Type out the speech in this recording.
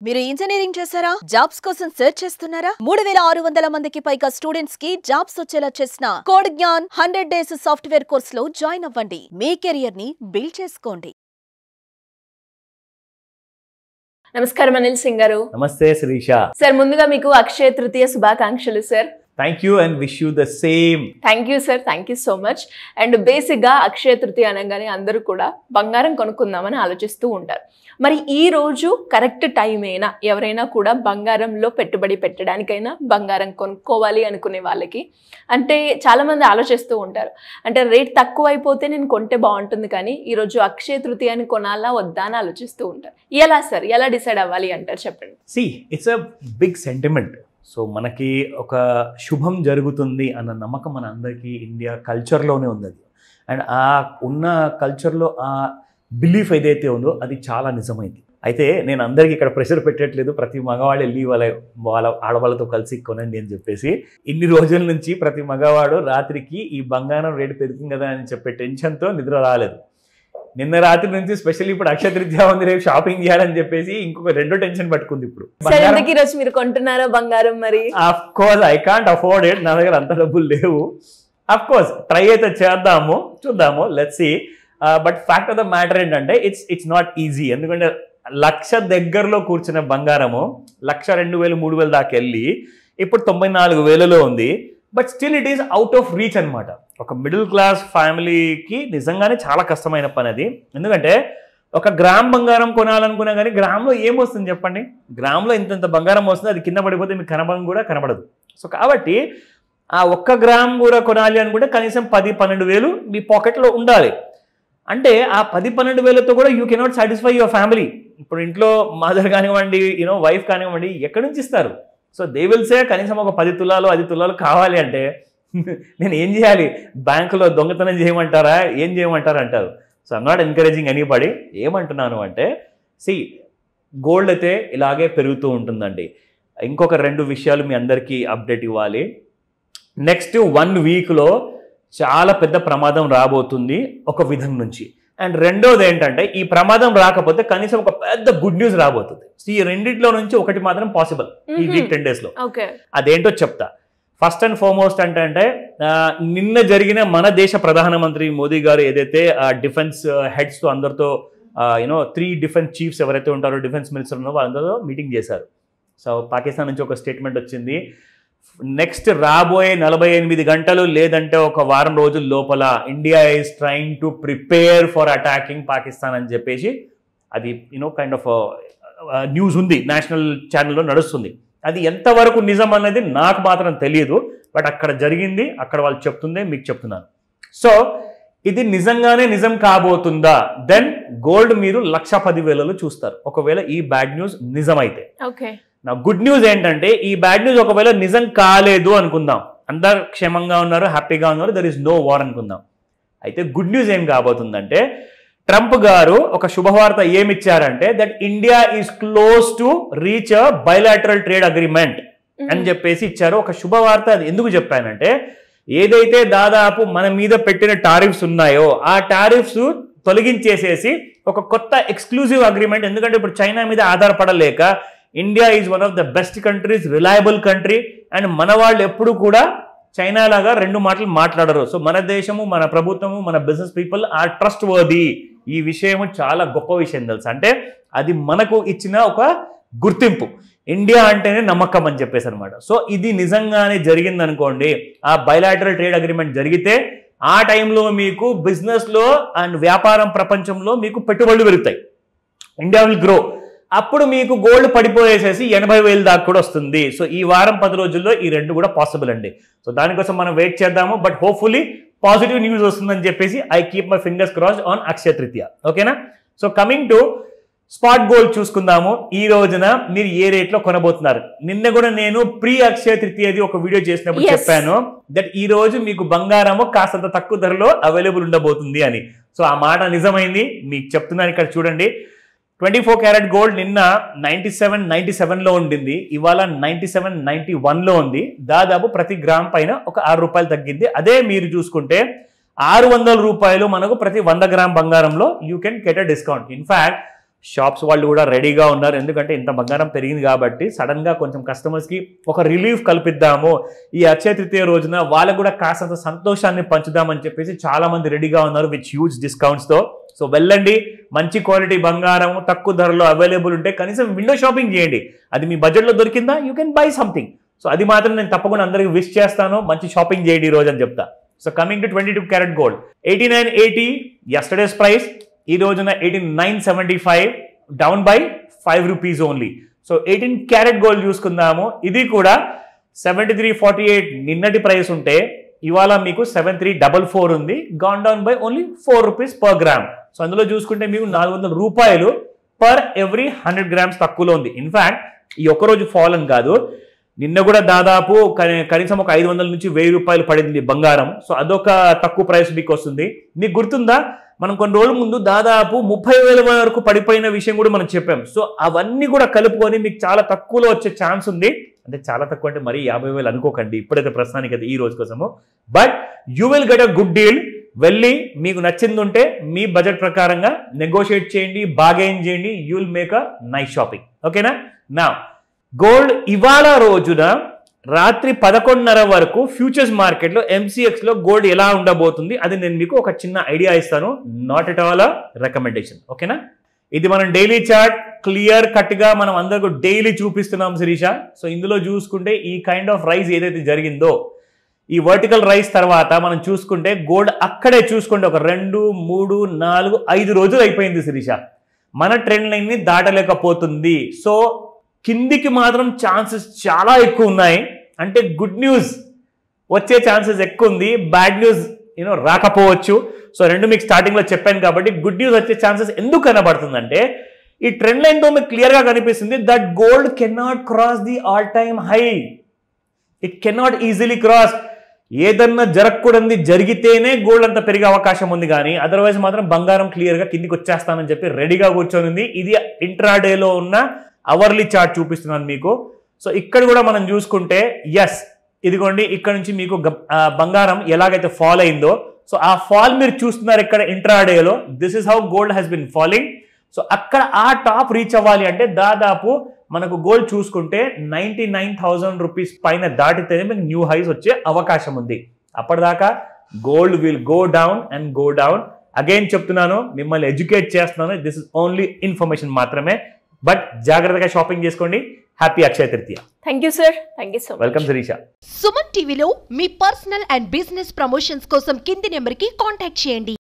మీరు ఇంజనీరింగ్ చేశారా? జాబ్స్ కోసం సెర్చ్ చేస్తున్నారా? 3600 మందికి పైగా స్టూడెంట్స్ కి జాబ్స్ వచ్చేలా చేసిన code Gyan 100 days software course లో జాయిన్ అవ్వండి. మీ కెరియర్ ని బిల్డ్ చేసుకోండి. నమస్కారం అనిల్ సింగ్ గారు. నమస్తే శిరీష. సార్ ముందుగా మీకు అక్షయ తృతీయ శుభాకాంక్షలు sir. Thank you and wish you the same. Thank you sir, thank you so much. And బేసిక్గా అక్షయ తృతీయ అనగానే అందరూ కూడా బంగారం కొనుక్కుందామని ఆలోచిస్తూ ఉంటారు. మరి ఈ రోజు కరెక్ట్ టైం అయినా ఎవరైనా కూడా బంగారంలో పెట్టుబడి పెట్టడానికైనా బంగారం కొనుక్కోవాలి అనుకునే వాళ్ళకి అంటే చాలామంది ఆలోచిస్తూ ఉంటారు. అంటే రేట్ తక్కువ అయిపోతే నేను కొంటే బాగుంటుంది, కానీ ఈరోజు అక్షయ తృతీయాన్ని కొనాలా వద్దా అని ఆలోచిస్తూ ఉంటారు. ఎలా సార్, ఎలా డిసైడ్ అవ్వాలి అంటారు చెప్పండి. It's a big sentiment. So మనకి ఒక శుభం జరుగుతుంది అన్న నమ్మకం మన అందరికీ ఇండియా కల్చర్లోనే ఉంది. అండ్ ఆ ఉన్న కల్చర్లో ఆ బిలీఫ్ ఏదైతే ఉందో అది చాలా నిజమైంది. అయితే నేను అందరికీ ఇక్కడ ప్రెషర్ పెట్టట్లేదు, ప్రతి మగవాడు వెళ్ళి వాళ్ళ ఆడవాళ్ళతో కలిసి కొనండి అని చెప్పేసి. ఇన్ని రోజుల నుంచి ప్రతి మగవాడు రాత్రికి ఈ బంగారం రేటు పెరుగుతుంది కదా అని చెప్పే టెన్షన్తో నిద్ర రాలేదు. నిన్న రాత్రి నుంచి స్పెషల్లీ ఇప్పుడు అక్షయ తృతీయ ఉంది, రేపు షాపింగ్ చేయాలని చెప్పేసి ఇంకొక రెండో టెన్షన్ పట్టుకుంది. ఇప్పుడు మీరు కొంటున్నారా బంగారం? మరి of course I can't afford it, నా దగ్గర అంత డబ్బులు లేవు. ఆఫ్ కోర్స్ ట్రై అయితే చేద్దాము, చూద్దాము, let's see. But fact of the matter ఏంటంటే ఇట్స్ నాట్ ఈజీ. ఎందుకంటే 1,00,000 దగ్గరలో కూర్చున్న బంగారము 1,00,000, 2,000, 3,000 దాకా వెళ్ళి ఇప్పుడు 94,000లో ఉంది. But still it is out of reach అనమాట. ఒక మిడిల్ క్లాస్ ఫ్యామిలీకి నిజంగానే చాలా కష్టమైన పని అది. ఎందుకంటే ఒక గ్రామ్ బంగారం కొనాలనుకున్నా కానీ గ్రామ్లో ఏమొస్తుంది చెప్పండి? గ్రామ్లో ఇంత బంగారం వస్తుంది, అది కింద పడిపోతే మీకు కనపడదు. సో కాబట్టి ఆ 1 గ్రామ్ కూడా కొనాలి అనుకుంటే కనీసం 10-12,000 మీ పాకెట్లో ఉండాలి. అంటే ఆ 10-12,000తో కూడా you cannot satisfy your family. ఇప్పుడు ఇంట్లో మదర్ కానివ్వండి, వైఫ్ కానివ్వండి, ఎక్కడి నుంచి ఇస్తారు? సో దే విల్ సే కనీసం ఒక 10 తులాలు 10 తులాలు కావాలి అంటే నేను ఏం చేయాలి? బ్యాంకులో దొంగతనం చేయమంటారా, ఏం చేయమంటారా అంటారు. So I'm not encouraging anybody. ఏమంటున్నాను అంటే గోల్డ్ అయితే ఇలాగే పెరుగుతూ ఉంటుందండి. ఇంకొక 2 విషయాలు మీ అందరికీ అప్డేట్ ఇవ్వాలి. నెక్స్ట్ 1 వీక్లో చాలా పెద్ద ప్రమాదం రాబోతుంది ఒక విధం నుంచి. అండ్ రెండోది ఏంటంటే ఈ ప్రమాదం రాకపోతే కనీసం ఒక పెద్ద గుడ్ న్యూస్ రాబోతుంది. సో ఈ రెండిట్లో నుంచి ఒకటి మాత్రం పాసిబుల్ ఈ వీక్ 10 డేస్లో. అదేంటో చెప్తా. ఫస్ట్ అండ్ ఫార్మోస్ట్ అంటే నిన్న జరిగిన మన దేశ ప్రధానమంత్రి మోదీ గారు ఏదైతే డిఫెన్స్ హెడ్స్తో అందరితో 3 డిఫెన్స్ చీఫ్స్ ఎవరైతే ఉంటారో, డిఫెన్స్ మినిస్టర్ ఉన్నారో వాళ్ళందరితో మీటింగ్ చేశారు. సో పాకిస్తాన్ నుంచి ఒక స్టేట్మెంట్ వచ్చింది, నెక్స్ట్ రాబోయే 48 గంటలు లేదంటే ఒక వారం రోజుల లోపల India is trying to prepare for attacking Pakistan అని చెప్పేసి అది కైండ్ ఆఫ్ న్యూస్ ఉంది, నేషనల్ ఛానల్లో నడుస్తుంది. అది ఎంతవరకు నిజం అన్నది నాకు మాత్రం తెలియదు, బట్ అక్కడ జరిగింది, అక్కడ వాళ్ళు చెప్తుందే మీకు చెప్తున్నాను. సో ఇది నిజంగానే నిజం కాబోతుందా? దెన్ గోల్డ్ మీరు 1,10,000లో చూస్తారు ఒకవేళ ఈ బ్యాడ్ న్యూస్ నిజమైతే. నా గుడ్ న్యూస్ ఏంటంటే ఈ బ్యాడ్ న్యూస్ ఒకవేళ నిజం కాలేదు అనుకుందాం, అందరు క్షేమంగా ఉన్నారు, హ్యాపీగా ఉన్నారు, దర్ ఇస్ నో వార్ అనుకుందాం. అయితే గుడ్ న్యూస్ ఏం కాబోతుందంటే ట్రంప్ గారు ఒక శుభవార్త ఏమిచ్చారంటే that India is close to reach a bilateral trade agreement అని చెప్పేసి ఇచ్చారు. ఒక శుభవార్త. అది ఎందుకు చెప్పానంటే ఏదైతే దాదాపు మన మీద పెట్టిన టారిఫ్స్ ఉన్నాయో ఆ టారిఫ్స్ తొలగించేసేసి ఒక కొత్త ఎక్స్క్లూజివ్ అగ్రిమెంట్. ఎందుకంటే ఇప్పుడు చైనా మీద ఆధారపడలేక India is one of the best countries, reliable country. And మన వాళ్ళు ఎప్పుడు కూడా చైనా లాగా 2 మాటలు మాట్లాడరు. సో మన దేశము, మన ప్రభుత్వము, మన business people are trustworthy. ఈ విషయం చాలా గొప్ప విషయం తెలుసు. అంటే అది మనకు ఇచ్చిన ఒక గుర్తింపు, ఇండియా అంటేనే నమ్మకం అని చెప్పేసి అనమాట. సో ఇది నిజంగానే జరిగింది అనుకోండి, ఆ బైలాటరల్ ట్రేడ్ అగ్రిమెంట్ జరిగితే ఆ టైంలో మీకు బిజినెస్లో అండ్ వ్యాపారం ప్రపంచంలో మీకు పెట్టుబడులు పెరుగుతాయి, ఇండియా విల్ గ్రో. అప్పుడు మీకు గోల్డ్ పడిపోయేసేసి 80,000 దాకా కూడా వస్తుంది. సో ఈ వారం 10 రోజుల్లో ఈ 2 కూడా పాసిబుల్ అండి. సో దానికోసం మనం వెయిట్ చేద్దాము. బట్ హోప్ఫుల్లీ పాజిటివ్ న్యూస్ వస్తుందని చెప్పేసి I keep my fingers crossed on Akshaya Tritiya. ఓకేనా? So coming to spot gold చూసుకుందాము. ఈ రోజున మీరు ఏ రేట్లో కొనబోతున్నారు? నిన్న కూడా నేను ప్రీ అక్షయ తృతీయది ఒక వీడియో చేసినప్పుడు చెప్పాను దట్ ఈ రోజు మీకు బంగారము కాస్తంత తక్కువ ధరలో అవైలబుల్ ఉండబోతుంది అని. సో ఆ మాట నిజమైంది. మీకు చెప్తున్నాను, ఇక్కడ చూడండి. 24 క్యారెట్ గోల్డ్ నిన్న 97.97లో ఉండింది, ఇవాళ 97.91లో ఉంది. దాదాపు ప్రతి గ్రామ్ పైన ఒక 6 రూపాయలు తగ్గింది. అదే మీరు చూసుకుంటే 600 రూపాయలు మనకు ప్రతి 100 గ్రామ్ బంగారంలో you can get a discount. In fact shops వాళ్ళు కూడా రెడీగా ఉన్నారు. ఎందుకంటే ఇంత బంగారం పెరిగింది కాబట్టి సడన్గా కొంచెం కస్టమర్స్కి ఒక రిలీఫ్ కల్పిద్దాము, ఈ అక్షయ తృతీయ రోజున వాళ్ళకు కూడా కాస్తంత సంతోషాన్ని పంచుదామని చెప్పేసి చాలామంది రెడీగా ఉన్నారు విత్ హ్యూజ్ డిస్కౌంట్స్తో. సో వెళ్ళండి, మంచి క్వాలిటీ బంగారం తక్కువ ధరలో అవైలబుల్ ఉంటే కనీసం విండో షాపింగ్ చేయండి. అది మీ బడ్జెట్లో దొరికిందా, you can buy something. So అది మాత్రం నేను తప్పకుండా అందరికీ విష్ చేస్తాను, మంచి షాపింగ్ చేయండి ఈ రోజు అని చెప్తా. So coming to 22 carat gold 8980 yesterday's price, ఈ రోజున 18975, down by 5 rupees only. So 18 carat gold చూసుకుందాము. ఇది కూడా 7348 నిన్నటి ప్రైస్ ఉంటే ఇవాళ మీకు 7344 ఉంది, gone down by only 4 rupees per gram. So అందులో చూసుకుంటే మీకు 400 రూపాయలు పర్ ఎవ్రీ 100 గ్రామ్స్ తక్కువలో ఉంది. ఇన్ఫ్యాక్ట్ ఈ ఒక్కరోజు ఫాల్ అని కాదు, నిన్న కూడా దాదాపు కనీసం ఒక 500 నుంచి 1000 రూపాయలు పడింది బంగారం. సో అదొక తక్కువ ప్రైస్ మీకు వస్తుంది. మీకు గుర్తుందా, మనం కొన్ని రోజుల ముందు దాదాపు 30,000 వరకు పడిపోయిన విషయం కూడా మనం చెప్పాం. సో అవన్నీ కూడా కలుపుకొని మీకు చాలా తక్కువలో వచ్చే ఛాన్స్ ఉంది. అంటే చాలా తక్కువ అంటే మరీ 50,000 అనుకోకండి ఇప్పుడైతే ప్రస్తుతానికి అది ఈ రోజు కోసము. But you will get a good deal. వెళ్ళి మీకు నచ్చింది ఉంటే మీ బడ్జెట్ ప్రకారంగా నెగోషియేట్ చేయండి, బార్గెయిన్ చేయండి, you will make a nice shopping. ఓకేనా? నా గోల్డ్ ఇవాళ రోజున రాత్రి 11:30 వరకు ఫ్యూచర్స్ మార్కెట్లో MCX లో గోల్డ్ ఎలా ఉండబోతుంది అది నేను మీకు ఒక చిన్న ఐడియా ఇస్తాను. Not at all a recommendation. ఓకేనా? ఇది మనం డైలీ చార్ట్ క్లియర్ కట్ గా మనం అందరికీ డైలీ చూపిస్తున్నాం శిరీష. సో ఇందులో చూసుకుంటే ఈ కైండ్ ఆఫ్ రైజ్ ఏదైతే జరిగిందో, ఈ వర్టికల్ రైజ్ తర్వాత మనం చూసుకుంటే గోల్డ్ అక్కడే చూసుకుంటే ఒక 2, 3, 4, 5 రోజులు అయిపోయింది శిరీష. మన ట్రెండ్ లైన్ ని దాటలేకపోతుంది. సో కిందికి మాత్రం ఛాన్సెస్ చాలా ఎక్కువ ఉన్నాయి. అంటే గుడ్ న్యూస్ వచ్చే ఛాన్సెస్ ఎక్కువ ఉంది, బ్యాడ్ న్యూస్ రాకపోవచ్చు. సో రెండు మీకు స్టార్టింగ్లో చెప్పాను కాబట్టి గుడ్ న్యూస్ వచ్చే ఛాన్సెస్ ఎందుకు కనబడుతుందంటే ఈ ట్రెండ్ లైన్తో మీకు క్లియర్గా కనిపిస్తుంది that gold cannot cross the all time high. It cannot easily cross. ఏదన్నా జరగకూడదు జరిగితేనే గోల్డ్ అంత పెరిగే అవకాశం ఉంది, కానీ అదర్వైజ్ మాత్రం బంగారం క్లియర్గా కిందికి వచ్చేస్తానని చెప్పి రెడీగా కూర్చొని ఉంది. ఇది ఇంట్రాడేలో ఉన్న అవర్లీ చార్ట్ చూపిస్తున్నాను మీకు. సో ఇక్కడ కూడా మనం చూసుకుంటే ఎస్ ఇదిగోండి, ఇక్కడ నుంచి మీకు బంగారం ఎలాగైతే ఫాల్ అయిందో, సో ఆ ఫాల్ మీరు చూస్తున్నారు ఇక్కడ ఇంట్రాడేలో. This is how gold has been falling. So అక్కడ ఆ టాప్ రీచ్ అవ్వాలి అంటే దాదాపు మనకు గోల్డ్ చూసుకుంటే 99,000 రూపీస్ పైన దాటితేనే మీకు న్యూ హైస్ వచ్చే అవకాశం ఉంది. అప్పటిదాకా gold will go down and go down. Again చెప్తున్నాను, మిమ్మల్ని ఎడ్యుకేట్ చేస్తున్నాను, దిస్ ఇస్ ఓన్లీ ఇన్ఫర్మేషన్ మాత్రమే. బట్ జాగ్రత్తగా షాపింగ్ చేసుకోండి. Happy Akshaya Tritiya. Thank you sir. Thank you so much. Welcome Sirisha. Suman టీవీలో మీ పర్సనల్ అండ్ బిజినెస్ ప్రమోషన్స్ కోసం కింది నెంబర్కి కాంటాక్ట్ చేయండి.